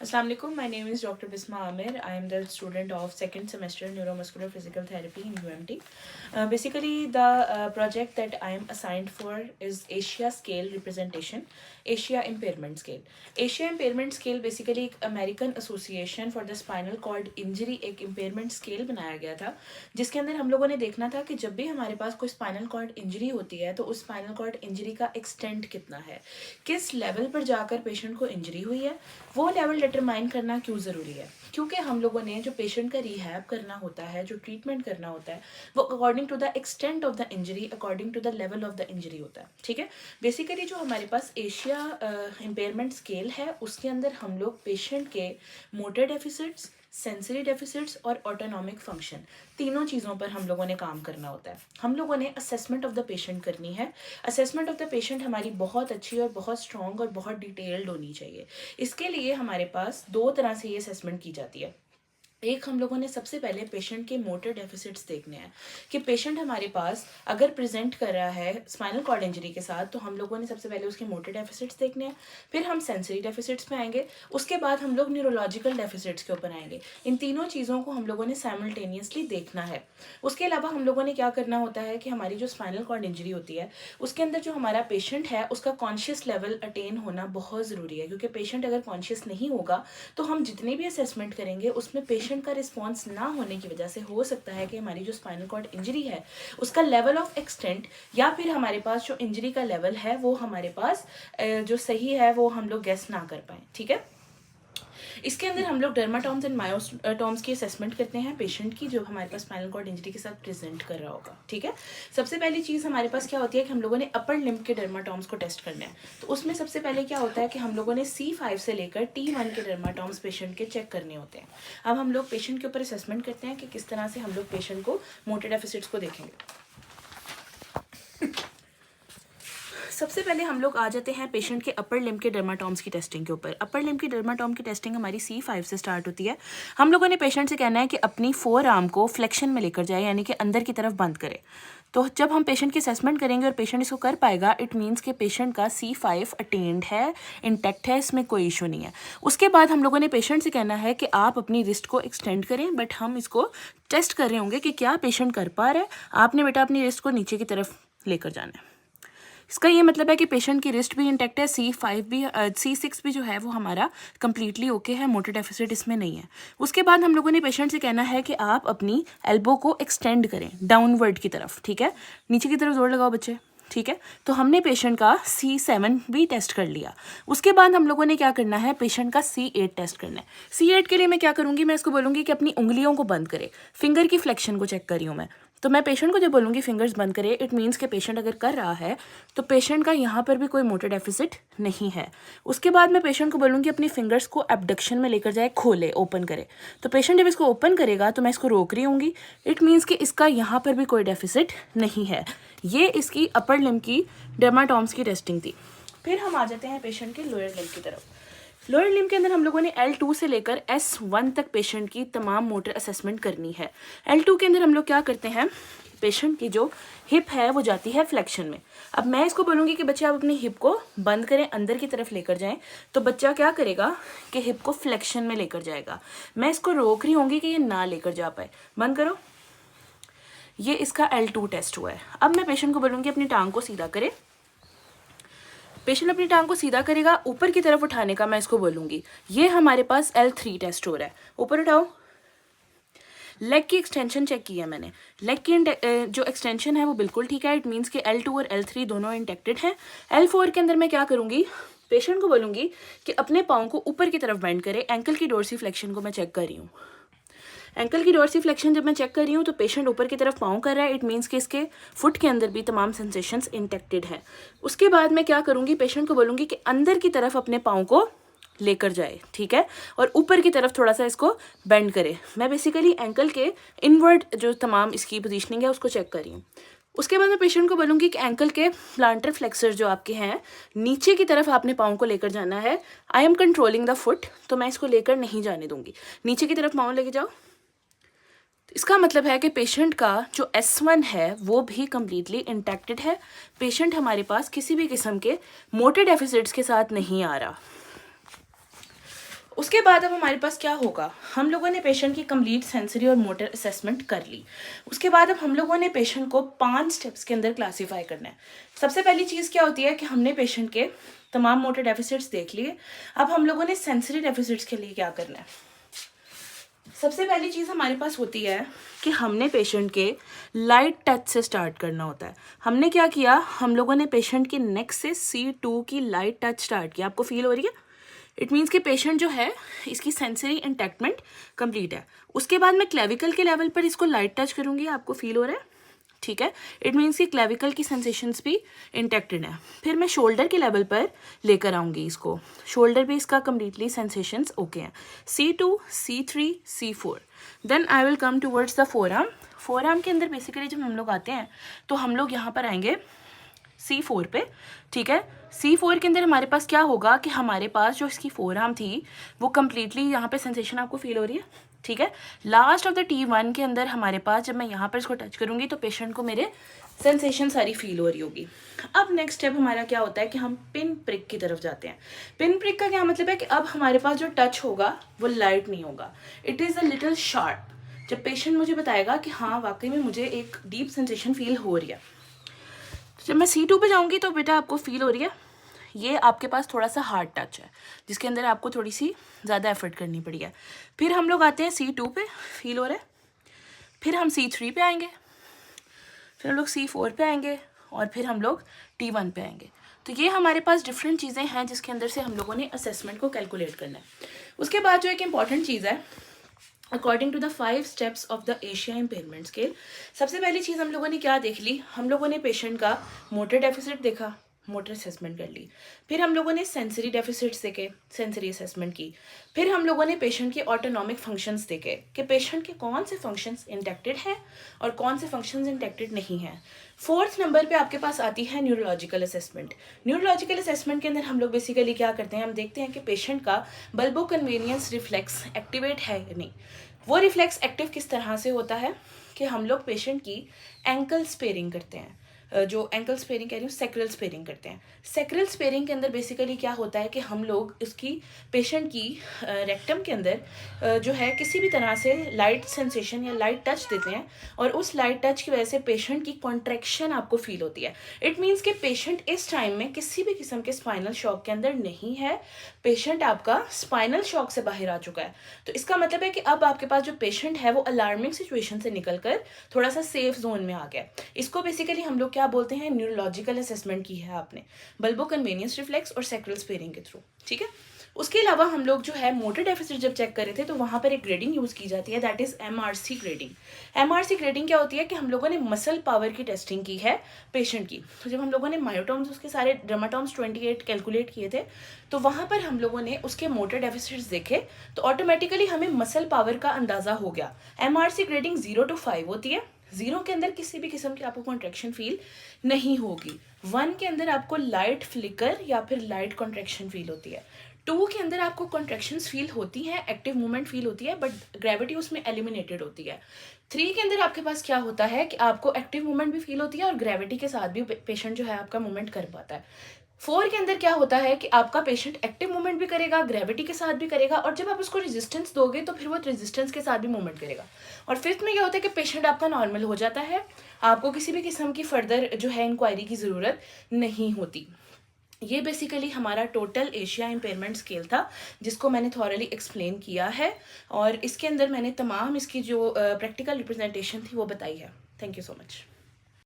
Assalamu alaikum. My name is Dr. Bisma Amir. I am the student of second semester neuromuscular physical therapy in UMT. Basically, the project that I am assigned for is Asia Scale Representation, Asia Impairment Scale. Asia Impairment Scale basically एक American Association for the Spinal Cord Injury एक impairment scale बनाया गया था, जिसके अंदर हम लोगों ने देखना था कि जब भी हमारे पास कोई स्पाइनल कॉर्ड इंजरी होती है तो उस स्पाइनल कॉर्ड इंजरी का एक्सटेंट कितना है, किस लेवल पर जाकर पेशेंट को इंजरी हुई है, वो लेवल डिटरमाइन करना क्यों ज़रूरी है। क्योंकि हम लोगों ने जो पेशेंट का रिहैब करना होता है, जो ट्रीटमेंट करना होता है, वो according to the extent of the injury, according to the level of the injury होता है। ठीक है, बेसिकली जो हमारे पास एशिया इम्पेयरमेंट स्केल है उसके अंदर हम लोग पेशेंट के मोटर डेफिसिट्स, सेंसरी डेफिसिट्स और ऑटोनॉमिक फंक्शन, तीनों चीज़ों पर हम लोगों ने काम करना होता है। हम लोगों ने असेसमेंट ऑफ द पेशेंट करनी है। असेसमेंट ऑफ द पेशेंट हमारी बहुत अच्छी और बहुत स्ट्रॉन्ग और बहुत डिटेल्ड होनी चाहिए। इसके लिए हमारे पास दो तरह से ये असेसमेंट की जाती है। एक, हम लोगों ने सबसे पहले पेशेंट के मोटर डेफिसिट्स देखने हैं कि पेशेंट हमारे पास अगर प्रेजेंट कर रहा है स्पाइनल कॉर्ड इंजरी के साथ, तो हम लोगों ने सबसे पहले उसके मोटर डेफिसिट्स देखने हैं, फिर हम सेंसरी डेफिसिट्स पे आएंगे, उसके बाद हम लोग न्यूरोलॉजिकल डेफिसिट्स के ऊपर आएंगे। इन तीनों चीज़ों को हम लोगों ने साइमल्टेनियसली देखना है। उसके अलावा हम लोगों ने क्या करना होता है कि हमारी जो स्पाइनल कॉर्ड इंजरी होती है उसके अंदर जो हमारा पेशेंट है उसका कॉन्शियस लेवल अटेन होना बहुत ज़रूरी है, क्योंकि पेशेंट अगर कॉन्शियस नहीं होगा तो हम जितने भी असेसमेंट करेंगे उसमें पेशेंट का रिस्पॉन्स ना होने की वजह से हो सकता है कि हमारी जो स्पाइनल कॉर्ड इंजरी है उसका लेवल ऑफ एक्सटेंट या फिर हमारे पास जो इंजरी का लेवल है वो हमारे पास जो सही है वो हम लोग गेस ना कर पाए। ठीक है, इसके अंदर हम लोग डर्माटॉम्स एंड मायोटॉम्स की असेसमेंट करते हैं पेशेंट की, जो हमारे पास स्पाइनल कॉर्ड इंजरी के साथ प्रेजेंट कर रहा होगा। ठीक है, सबसे पहली चीज़ हमारे पास क्या होती है कि हम लोगों ने अपर लिम्ब के डर्माटॉम्स को टेस्ट करना है। तो उसमें सबसे पहले क्या होता है कि हम लोगों ने C5 से लेकर T1 के डर्माटॉम्स पेशेंट के चेक करने होते हैं। अब हम लोग पेशेंट के ऊपर असेसमेंट करते हैं कि किस तरह से हम लोग पेशेंट को मोटर डेफिसिट्स को देखेंगे। सबसे पहले हम लोग आ जाते हैं पेशेंट के अपर लिम्ब के डर्माटॉम्स की टेस्टिंग के ऊपर। अपर लिम्ब की डर्माटॉम की टेस्टिंग हमारी C5 से स्टार्ट होती है। हम लोगों ने पेशेंट से कहना है कि अपनी फोर आर्म को फ्लेक्शन में लेकर जाए, यानी कि अंदर की तरफ बंद करे। तो जब हम पेशेंट की असेसमेंट करेंगे और पेशेंट इसको कर पाएगा, इट मीन्स कि पेशेंट का C5 अटेंड है, इंटैक्ट है, इसमें कोई इशू नहीं है। उसके बाद हम लोगों ने पेशेंट से कहना है कि आप अपनी रिस्ट को एक्सटेंड करें, बट हम इसको टेस्ट कर रहे होंगे कि क्या पेशेंट कर पा रहा है। आपने बेटा अपनी रिस्ट को नीचे की तरफ लेकर जाना है। इसका ये मतलब है कि पेशेंट की रिस्ट भी इंटैक्ट है, C5 भी, C6 भी जो है वो हमारा कंप्लीटली ओके है, मोटर डेफिसिट इसमें नहीं है। उसके बाद हम लोगों ने पेशेंट से कहना है कि आप अपनी एल्बो को एक्सटेंड करें डाउनवर्ड की तरफ। ठीक है, नीचे की तरफ जोर लगाओ बच्चे। ठीक है, तो हमने पेशेंट का C7 भी टेस्ट कर लिया। उसके बाद हम लोगों ने क्या करना है, पेशेंट का C8 टेस्ट करना है। C8 के लिए मैं क्या करूँगी, मैं इसको बोलूँगी कि अपनी उंगलियों को बंद करे, फिंगर की फ्लेक्शन को चेक कर रही हूँ मैं। तो मैं पेशेंट को जब बोलूँगी फिंगर्स बंद करे, इट मीन्स कि पेशेंट अगर कर रहा है तो पेशेंट का यहाँ पर भी कोई मोटर डेफिसिट नहीं है। उसके बाद मैं पेशेंट को बोलूँगी अपनी फिंगर्स को एब्डक्शन में लेकर जाए, खोले, ओपन करे। तो पेशेंट जब इसको ओपन करेगा तो मैं इसको रोक रही होंगी, इट मीन्स कि इसका यहाँ पर भी कोई डेफिसिट नहीं है। ये इसकी अपर लिम्ब की डर्माटॉम्स की टेस्टिंग थी। फिर हम आ जाते हैं पेशेंट के लोअर लिम्ब की तरफ। लोअर लिम्ब के अंदर हम लोगों ने L2 से लेकर S1 तक पेशेंट की तमाम मोटर असेसमेंट करनी है। L2 के अंदर हम लोग क्या करते हैं, पेशेंट की जो हिप है वो जाती है फ्लेक्शन में। अब मैं इसको बोलूँगी कि बच्चे आप अपनी हिप को बंद करें, अंदर की तरफ लेकर जाएं, तो बच्चा क्या करेगा कि हिप को फ्लेक्शन में लेकर जाएगा। मैं इसको रोक रही होंगी कि ये ना लेकर जा पाए। बंद करो। ये इसका L2 टेस्ट हुआ है। अब मैं पेशेंट को बोलूँगी अपनी टांग को सीधा करे। पेशेंट अपनी टांग को सीधा करेगा, ऊपर की तरफ उठाने का मैं इसको बोलूँगी। ये हमारे पास L3 टेस्ट हो रहा है। ऊपर उठाओ। लेग की एक्सटेंशन चेक की है मैंने। लेग की जो एक्सटेंशन है वो बिल्कुल ठीक है, इट मीन्स कि L2 और L3 दोनों इंटेक्टेड हैं। L4 के अंदर मैं क्या करूँगी, पेशेंट को बोलूँगी कि अपने पाँव को ऊपर की तरफ बेंड करे। एंकल की डोर्सी फ्लेक्शन को मैं चेक कर रही हूँ। एंकल की डोर्सी फ्लेक्शन जब मैं चेक कर रही हूँ तो पेशेंट ऊपर की तरफ पाँव कर रहा है, इट मीन्स कि इसके फुट के अंदर भी तमाम सेंसेशंस इंटेक्टेड हैं। उसके बाद मैं क्या करूँगी, पेशेंट को बोलूँगी कि अंदर की तरफ अपने पाँव को लेकर जाए। ठीक है, और ऊपर की तरफ थोड़ा सा इसको बेंड करे। मैं बेसिकली एंकल के इनवर्ड जो तमाम इसकी पोजीशनिंग है उसको चेक कर रही हूँ। उसके बाद मैं पेशेंट को बोलूँगी कि एंकल के प्लांटर फ्लेक्सर जो आपके हैं नीचे की तरफ आपने पाँव को लेकर जाना है। I am controlling the foot, तो मैं इसको लेकर नहीं जाने दूंगी। नीचे की तरफ पाँव लेके जाओ। इसका मतलब है कि पेशेंट का जो S1 है वो भी कम्प्लीटली इंटैक्टेड है। पेशेंट हमारे पास किसी भी किस्म के मोटर डेफिसिट्स के साथ नहीं आ रहा। उसके बाद अब हमारे पास क्या होगा, हम लोगों ने पेशेंट की कंप्लीट सेंसरी और मोटर असेसमेंट कर ली। उसके बाद अब हम लोगों ने पेशेंट को 5 स्टेप्स के अंदर क्लासीफाई करना है। सबसे पहली चीज़ क्या होती है कि हमने पेशेंट के तमाम मोटर डेफिसिट्स देख लिए। अब हम लोगों ने सेंसरी डेफिसिट्स के लिए क्या करना है। सबसे पहली चीज़ हमारे पास होती है कि हमने पेशेंट के लाइट टच से स्टार्ट करना होता है। हमने क्या किया, हम लोगों ने पेशेंट की नेक से C2 की लाइट टच स्टार्ट किया। आपको फील हो रही है? इट मीन्स कि पेशेंट जो है इसकी सेंसरी इंटैक्टमेंट कंप्लीट है। उसके बाद मैं क्लेविकल के लेवल पर इसको लाइट टच करूँगी। आपको फील हो रहा है? ठीक है, इट मीन्स कि क्लेविकल की सेंसेशंस भी इंटैक्टेड है। फिर मैं शोल्डर के लेवल पर लेकर आऊँगी इसको। शोल्डर भी इसका कम्प्लीटली सेंसेशंस ओके हैं। C2, C3, C4, then I will come towards the forearm. Forearm के अंदर बेसिकली जब हम लोग आते हैं तो हम लोग यहाँ पर आएंगे C4 पे। ठीक है, C4 के अंदर हमारे पास क्या होगा कि हमारे पास जो इसकी फोर आर्म थी वो कम्प्लीटली यहाँ पे सेंसेशन आपको फील हो रही है। ठीक है, लास्ट ऑफ द T1 के अंदर हमारे पास जब मैं यहाँ पर इसको टच करूँगी तो पेशेंट को मेरे सेंसेशन सारी फील हो रही होगी। अब नेक्स्ट स्टेप हमारा क्या होता है कि हम पिन प्रिक की तरफ जाते हैं। पिन प्रिक का क्या मतलब है कि अब हमारे पास जो टच होगा वो लाइट नहीं होगा, it is a little sharp. जब पेशेंट मुझे बताएगा कि हाँ वाकई में मुझे एक डीप सेंसेशन फील हो रही है। जब मैं C2 पे जाऊँगी तो बेटा आपको फील हो रही है ये आपके पास थोड़ा सा हार्ड टच है जिसके अंदर आपको थोड़ी सी ज़्यादा एफर्ट करनी पड़ी है। फिर हम लोग आते हैं C2 पे, फील हो रहा है। फिर हम C3 पे आएंगे, फिर हम लोग C4 पे आएंगे और फिर हम लोग T1 पे आएंगे। तो ये हमारे पास डिफरेंट चीज़ें हैं जिसके अंदर से हम लोगों ने असेसमेंट को कैलकुलेट करना है। उसके बाद जो एक इम्पॉर्टेंट चीज़ है, according to the 5 steps of the ASIA impairment scale, सबसे पहली चीज़ हम लोगों ने क्या देख ली, हम लोगों ने पेशेंट का मोटर डेफिसिट देखा, मोटर असेसमेंट कर ली। फिर हम लोगों ने सेंसरी डेफिसिट्स देखे, सेंसरी असेसमेंट की। फिर हम लोगों ने पेशेंट के ऑटोनॉमिक फंक्शंस देखे कि पेशेंट के कौन से फंक्शंस इंटैक्टेड हैं और कौन से फंक्शंस इंटैक्टेड नहीं हैं। 4th नंबर पे आपके पास आती है न्यूरोलॉजिकल असेसमेंट। न्यूरोलॉजिकल असेसमेंट के अंदर हम लोग बेसिकली क्या करते हैं, हम देखते हैं कि पेशेंट का बल्बो कन्वीनियंस रिफ्लेक्स एक्टिवेट है या नहीं। वो रिफ्लेक्स एक्टिव किस तरह से होता है कि हम लोग पेशेंट की एंकल स्पेयरिंग करते हैं। जो एंकल स्पेयरिंग कह रही हूँ, सेक्रल स्पेयरिंग करते हैं। सेक्रल स्पेयरिंग के अंदर बेसिकली क्या होता है कि हम लोग इसकी पेशेंट की रेक्टम के अंदर जो है किसी भी तरह से लाइट सेंसेशन या लाइट टच देते हैं और उस लाइट टच की वजह से पेशेंट की कॉन्ट्रैक्शन आपको फील होती है। इट मीन्स कि पेशेंट इस टाइम में किसी भी किस्म के स्पाइनल शॉक के अंदर नहीं है, पेशेंट आपका स्पाइनल शॉक से बाहर आ चुका है। तो इसका मतलब है कि अब आपके पास जो पेशेंट है वो अलार्मिंग सिचुएशन से निकलकर थोड़ा सा सेफ जोन में आ गया। इसको बेसिकली हम लोग क्या बोलते हैं, न्यूरोलॉजिकल असेसमेंट की है आपने बल्बो कन्वीनियंस रिफ्लेक्स और सेक्रल स्पेयरिंग के थ्रू। ठीक है, उसके अलावा हम लोग जो है मोटर डेफिसिट जब चेक कर रहे थे तो वहाँ पर एक ग्रेडिंग यूज़ की जाती है, that is MRC grading. MRC grading क्या होती है कि हम लोगों ने मसल पावर की टेस्टिंग की है पेशेंट की। तो जब हम लोगों ने मायोटोम्स उसके सारे डर्माटोम्स 28 कैलकुलेट किए थे तो वहाँ पर हम लोगों ने उसके मोटर डेफिसिट्स देखे तो ऑटोमेटिकली हमें मसल पावर का अंदाज़ा हो गया। MRC ग्रेडिंग 0 to 5 होती है। 0 के अंदर किसी भी किस्म की आपको कॉन्ट्रैक्शन फील नहीं होगी। 1 के अंदर आपको लाइट फ्लिकर या फिर लाइट कॉन्ट्रैक्शन फील होती है। 2 के अंदर आपको कॉन्ट्रैक्शंस फील होती हैं, एक्टिव मूवमेंट फील होती है, बट ग्रेविटी उसमें एलिमिनेटेड होती है। 3 के अंदर आपके पास क्या होता है कि आपको एक्टिव मूवमेंट भी फील होती है और ग्रेविटी के साथ भी पेशेंट जो है आपका मूवमेंट कर पाता है। 4 के अंदर क्या होता है कि आपका पेशेंट एक्टिव मूवमेंट भी करेगा, ग्रेविटी के साथ भी करेगा और जब आप उसको रेजिस्टेंस दोगे तो फिर वो रेजिस्टेंस के साथ भी मूवमेंट करेगा। और 5th में क्या होता है कि पेशेंट आपका नॉर्मल हो जाता है, आपको किसी भी किस्म की फर्दर जो है इंक्वायरी की ज़रूरत नहीं होती। ये बेसिकली हमारा टोटल एशिया इम्पेयरमेंट स्केल था जिसको मैंने थॉरली एक्सप्लेन किया है और इसके अंदर मैंने तमाम इसकी जो प्रैक्टिकल रिप्रेजेंटेशन थी वो बताई है। Thank you so much.